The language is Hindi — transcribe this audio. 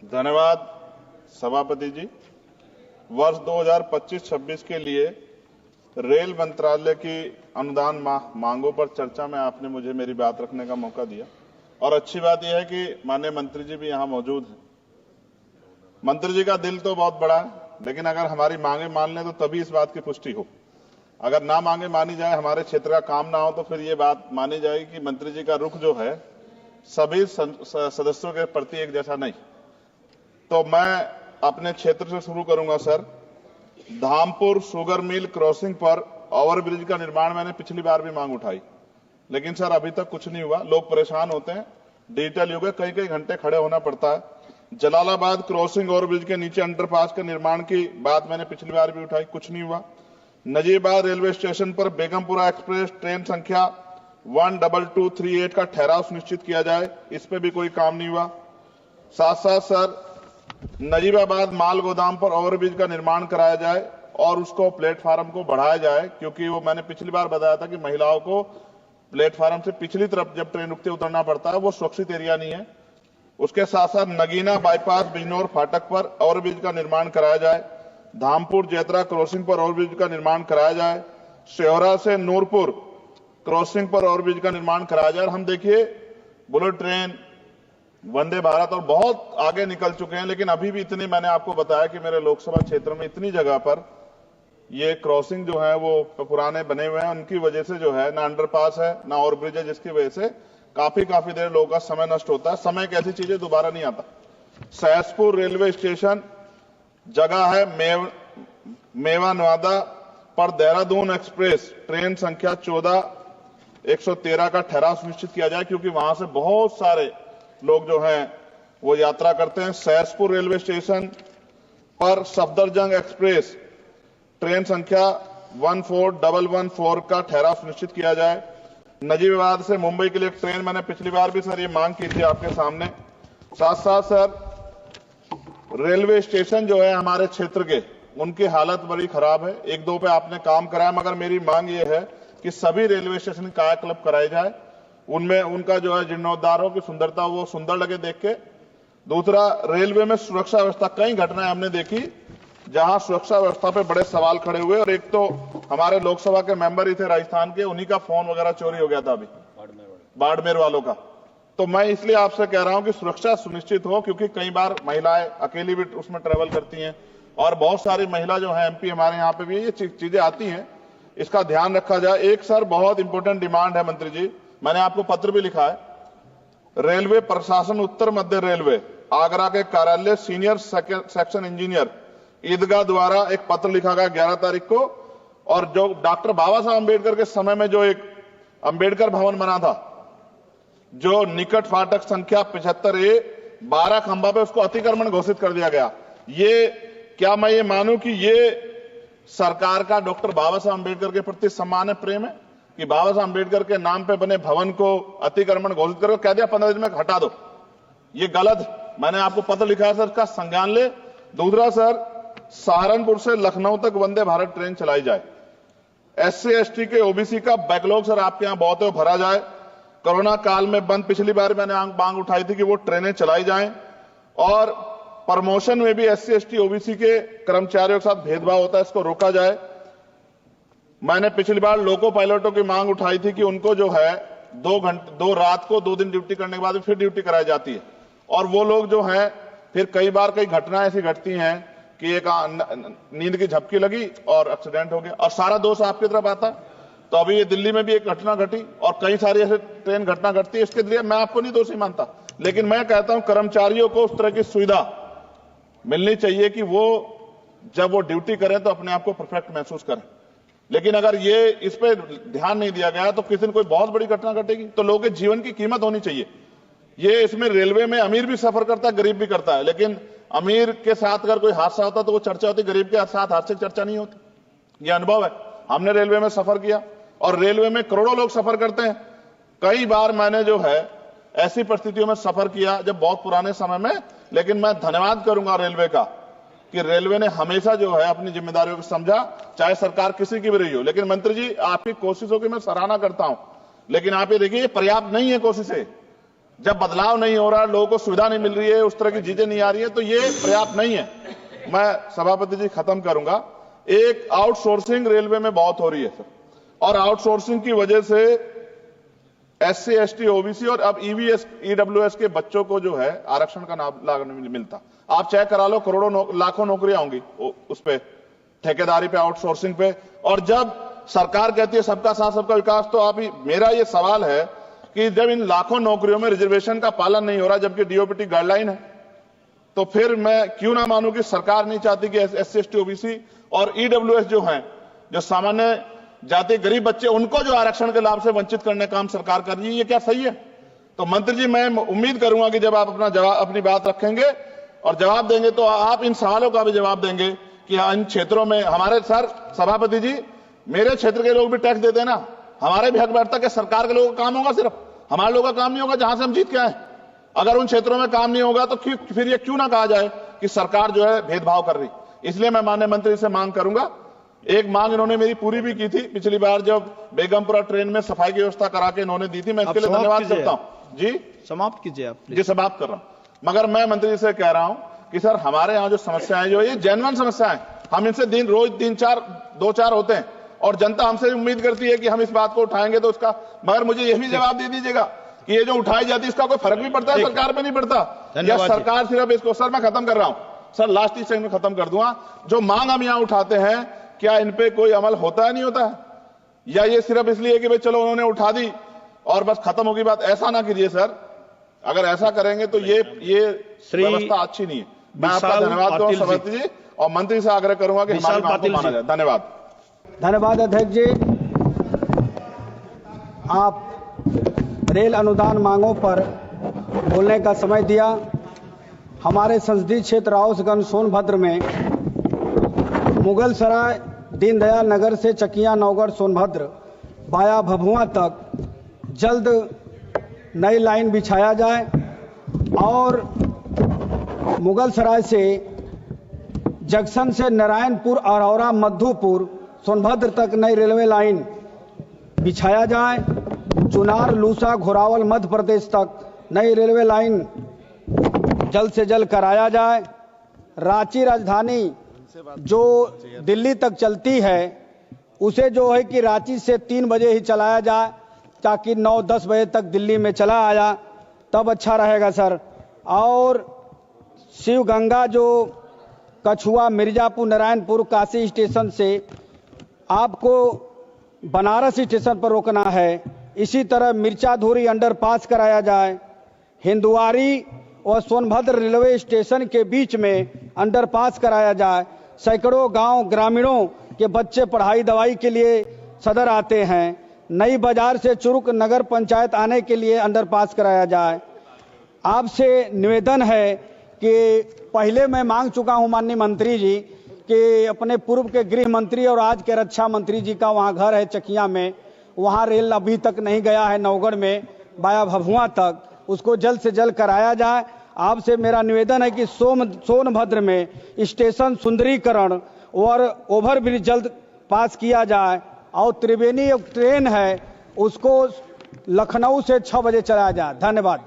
धन्यवाद सभापति जी। वर्ष 2025-26 के लिए रेल मंत्रालय की अनुदान मांगों पर चर्चा में आपने मुझे मेरी बात रखने का मौका दिया और अच्छी बात यह है कि माननीय मंत्री जी भी यहां मौजूद हैं। मंत्री जी का दिल तो बहुत बड़ा है, लेकिन अगर हमारी मांगे मान लें तो तभी इस बात की पुष्टि हो। अगर ना मांगे मानी जाए, हमारे क्षेत्र का काम ना हो, तो फिर ये बात मानी जाएगी कि मंत्री जी का रुख जो है सभी सदस्यों के प्रति एक जैसा नहीं। तो मैं अपने क्षेत्र से शुरू करूंगा sir. Dhampur sugar mill crossing पर ओवरब्रिज का निर्माण मैंने पिछली बार भी मांग उठाई, लेकिन सर अभी तक कुछ नहीं हुआ। लोग परेशान होते हैं, डिजिटल युग है, कई कई घंटे खड़े होना पड़ता है। जलालाबाद क्रॉसिंग ओवरब्रिज के नीचे अंडरपास के निर्माण की बात मैंने पिछली बार भी उठाई, कुछ नहीं हुआ। नजीबाद रेलवे स्टेशन पर बेगमपुरा एक्सप्रेस ट्रेन संख्या 12238 का ठहराव सुनिश्चित किया जाए, इस पे भी कोई काम नहीं हुआ। साथ साथ सर नजीबाबाद माल गोदाम पर ओवरब्रिज का निर्माण कराया जाए और उसको प्लेटफार्म को बढ़ाया जाए, क्योंकि वो मैंने पिछली बार बताया था कि महिलाओं को प्लेटफार्म से पिछली तरफ जब ट्रेन रुकते उतरना पड़ता है, वो सुरक्षित एरिया नहीं है। उसके साथ साथ नगीना बाईपास बिजनौर फाटक पर ओवरब्रिज का निर्माण कराया जाए। धामपुर जेतरा क्रॉसिंग पर ओवरब्रिज का निर्माण कराया जाए। शेहरा से नूरपुर क्रॉसिंग पर ओवरब्रिज का निर्माण कराया जाए। हम देखिए बुलेट ट्रेन, वंदे भारत और बहुत आगे निकल चुके हैं, लेकिन अभी भी इतनी, मैंने आपको बताया कि मेरे लोकसभा क्षेत्र में इतनी जगह पर ये क्रॉसिंग जो है वो पुराने बने हुए हैं, उनकी वजह से जो है ना अंडरपास है ना ओवरब्रिज है, जिसकी वजह से काफी देर लोगों का समय नष्ट होता है। समय एक ऐसी चीज है दोबारा नहीं आता। सहसपुर रेलवे स्टेशन जगह है मेवा नवादा पर देहरादून एक्सप्रेस ट्रेन संख्या 14113 का ठहराव सुनिश्चित किया जाए, क्योंकि वहां से बहुत सारे लोग जो हैं वो यात्रा करते हैं। सहसपुर रेलवे स्टेशन पर सफदरजंग एक्सप्रेस ट्रेन संख्या 14114 का ठहराव सुनिश्चित किया जाए। नजीबाबाद से मुंबई के लिए ट्रेन, मैंने पिछली बार भी सर ये मांग की थी आपके सामने। साथ साथ सर रेलवे स्टेशन जो है हमारे क्षेत्र के, उनकी हालत बड़ी खराब है। एक दो पे आपने काम कराया, मगर मेरी मांग ये है कि सभी रेलवे स्टेशन कायाकल्प कराए जाए, उनमें उनका जो है जीर्णोद्धारों की सुंदरता वो सुंदर लगे देख के। दूसरा, रेलवे में सुरक्षा व्यवस्था, कई घटनाएं हमने देखी जहां सुरक्षा व्यवस्था पे बड़े सवाल खड़े हुए। और एक तो हमारे लोकसभा के मेंबर ही थे राजस्थान के, उन्हीं का फोन वगैरह चोरी हो गया था अभी बाड़मेर वालों का। तो मैं इसलिए आपसे कह रहा हूं कि सुरक्षा सुनिश्चित हो, क्योंकि कई बार महिलाएं अकेली भी उसमें ट्रेवल करती हैं और बहुत सारी महिला जो है एमपी हमारे यहाँ पे भी ये चीजें आती हैं, इसका ध्यान रखा जाए। एक सर बहुत इंपॉर्टेंट डिमांड है मंत्री जी, मैंने आपको पत्र भी लिखा है। रेलवे प्रशासन उत्तर मध्य रेलवे आगरा के कार्यालय सीनियर सेक्शन इंजीनियर ईदगाह द्वारा एक पत्र लिखा गया 11 तारीख को, और जो डॉक्टर बाबा साहब अम्बेडकर के समय में जो एक अम्बेडकर भवन बना था, जो निकट फाटक संख्या 75A 12 खंबा पे, उसको अतिक्रमण घोषित कर दिया गया। ये क्या मैं ये मानूं कि ये सरकार का डॉक्टर बाबा साहब अम्बेडकर के प्रति सम्मान है, प्रेम है, कि बाबा साहब अम्बेडकर के नाम पे बने भवन को अतिक्रमण घोषित करके कह दिया 15 दिन में हटा दो। ये गलत, मैंने आपको पत्र लिखा है सर, इसका संज्ञान ले। दूसरा सर, सहारनपुर से लखनऊ तक वंदे भारत ट्रेन चलाई जाए। SC ST के OBC का बैकलॉग सर आपके यहां बहुत है, भरा जाए। कोरोना काल में बंद, पिछली बार मैंने मांग उठाई थी कि वो ट्रेनें चलाई जाएं। और प्रमोशन में भी SC ST OBC के कर्मचारियों के साथ भेदभाव होता है, इसको रोका जाए। मैंने पिछली बार लोको पायलटों की मांग उठाई थी कि उनको जो है 2 रात को 2 दिन ड्यूटी करने के बाद फिर ड्यूटी कराई जाती है, और वो लोग जो है फिर कई बार कई घटनाएं ऐसी घटती हैं कि एक नींद की झपकी लगी और एक्सीडेंट हो गया, और सारा दोष आपकी तरफ आता। तो अभी ये दिल्ली में भी एक घटना घटी और कई सारी ऐसे ट्रेन घटना घटती है। इसके लिए मैं आपको नहीं दोषी मानता, लेकिन मैं कहता हूं कर्मचारियों को उस तरह की सुविधा मिलनी चाहिए कि वो जब वो ड्यूटी करें तो अपने आप को परफेक्ट महसूस करें। लेकिन अगर ये इस पे ध्यान नहीं दिया गया तो किसी दिन कोई बहुत बड़ी घटना घटेगी। तो लोगों के जीवन की कीमत होनी चाहिए। ये इसमें रेलवे में अमीर भी सफर करता है, गरीब भी करता है, लेकिन अमीर के साथ अगर कोई हादसा होता तो वो चर्चा होती, गरीब के साथ हादसे की चर्चा नहीं होती। ये अनुभव है, हमने रेलवे में सफर किया और रेलवे में करोड़ों लोग सफर करते हैं। कई बार मैंने जो है ऐसी परिस्थितियों में सफर किया जब बहुत पुराने समय में, लेकिन मैं धन्यवाद करूंगा रेलवे का कि रेलवे ने हमेशा जो है अपनी जिम्मेदारियों को समझा, चाहे सरकार किसी की भी रही हो। लेकिन मंत्री जी, आपकी कोशिशों की मैं सराहना करता हूं, लेकिन आप ये देखिए ये पर्याप्त नहीं है कोशिशें। जब बदलाव नहीं हो रहा, लोगों को सुविधा नहीं मिल रही है, उस तरह की चीजें नहीं आ रही है, तो ये पर्याप्त नहीं है। मैं सभापति जी खत्म करूंगा। एक आउटसोर्सिंग रेलवे में बहुत हो रही है सर, और आउटसोर्सिंग की वजह से SC ST OBC और अब EWS के बच्चों को जो है आरक्षण का लाभ नहीं मिलता। आप चेक करा लो, करोड़ों लाखों नौकरियां होंगी उस पे, ठेकेदारी पे, आउटसोर्सिंग पे। और जब सरकार कहती है सबका साथ सबका विकास, तो आप ही, मेरा ये सवाल है कि जब इन लाखों नौकरियों में रिजर्वेशन का पालन नहीं हो रहा, जबकि DOPT गाइडलाइन है, तो फिर मैं क्यों ना मानूं कि सरकार नहीं चाहती कि SC ST OBC और EWS जो हैं, जो सामान्य जाति गरीब बच्चे, उनको जो आरक्षण के लाभ से वंचित करने का काम सरकार कर रही है। ये क्या सही है? तो मंत्री जी, मैं उम्मीद करूंगा कि जब आप अपनी बात रखेंगे और जवाब देंगे, तो आप इन सवालों का भी जवाब देंगे कि इन क्षेत्रों में हमारे, सर सभापति जी, मेरे क्षेत्र के लोग भी टैक्स देते हैं ना, हमारे भी हक बैठता कि सरकार के लोगों का काम होगा, सिर्फ हमारे लोगों का काम नहीं होगा जहां से हम जीत के आए। अगर उन क्षेत्रों में काम नहीं होगा तो फिर ये क्यों ना कहा जाए कि सरकार जो है भेदभाव कर रही। इसलिए मैं माननीय मंत्री से मांग करूंगा, एक मांग इन्होंने मेरी पूरी भी की थी पिछली बार, जब बेगमपुरा ट्रेन में सफाई की व्यवस्था करा के इन्होंने दी थी, मैं इसके लिए धन्यवाद करता हूं। जी समाप्त कीजिए आप जी। समाप्त कर रहा हूं, मगर मैं मंत्री जी से कह रहा हूं कि सर, हमारे यहाँ जो समस्याएं जो ये जेन्युइन समस्याएं, हम इनसे रोज 2-4 होते हैं, और जनता हमसे उम्मीद करती है कि हम इस बात को उठाएंगे तो उसका, मगर मुझे यह भी जवाब दे दीजिएगा कि ये जो उठाई जाती है इसका कोई फर्क भी पड़ता है, सरकार पे नहीं पड़ता, या सरकार सिर्फ इसको, सर मैं खत्म कर रहा हूं सर, लास्ट सेकंड में खत्म कर दूंगा। जो मांग हम यहां उठाते हैं, क्या इन पे कोई अमल होता है, नहीं होता है, या ये सिर्फ इसलिए कि भाई चलो उन्होंने उठा दी और बस खत्म होगी बात? ऐसा ना कीजिए सर, अगर ऐसा करेंगे तो ये व्यवस्था अच्छी नहीं है। मैं आपका धन्यवाद दूंगा सभापति जी, और मंत्री से आग्रह करूंगा कि हमारी बात को माना जाए। धन्यवाद। धन्यवाद अध्यक्ष जी। आप रेल अनुदान मांगों पर बोलने का समय दिया। हमारे संसदीय क्षेत्र राउसगंज सोनभद्र में मुगल सराय दीनदयाल नगर से चकिया नौगढ़ सोनभद्र वाया भभुआ तक जल्द नई लाइन बिछाया जाए, और मुगल सराय से जंक्शन से नारायणपुर अरौरा मधुपुर सोनभद्र तक नई रेलवे लाइन बिछाया जाए। चुनार लूसा घोरावल मध्य प्रदेश तक नई रेलवे लाइन जल्द से जल्द कराया जाए। रांची राजधानी जो दिल्ली तक चलती है, उसे जो है कि रांची से 3 बजे ही चलाया जाए, ताकि 9-10 बजे तक दिल्ली में चला आया, तब अच्छा रहेगा सर। और शिव गंगा जो कछुआ मिर्जापुर नारायणपुर काशी स्टेशन से आपको बनारस स्टेशन पर रोकना है। इसी तरह मिर्चाधुरी अंडरपास कराया जाए। हिंदुआरी और सोनभद्र रेलवे स्टेशन के बीच में अंडरपास कराया जाए। सैकड़ों गांव ग्रामीणों के बच्चे पढ़ाई दवाई के लिए सदर आते हैं। नई बाजार से चुरुक नगर पंचायत आने के लिए अंडरपास कराया जाए। आपसे निवेदन है कि पहले मैं मांग चुका हूं माननीय मंत्री जी कि अपने पूर्व के गृह मंत्री और आज के रक्षा मंत्री जी का वहां घर है चकिया में, वहां रेल अभी तक नहीं गया है नौगढ़ में वाया भभुआ तक, उसको जल्द से जल्द कराया जाए। आपसे मेरा निवेदन है कि सोनभद्र में स्टेशन सुंदरीकरण और ओवरब्रिज जल्द पास किया जाए, और त्रिवेणी एक ट्रेन है उसको लखनऊ से 6 बजे चलाया जाए। धन्यवाद।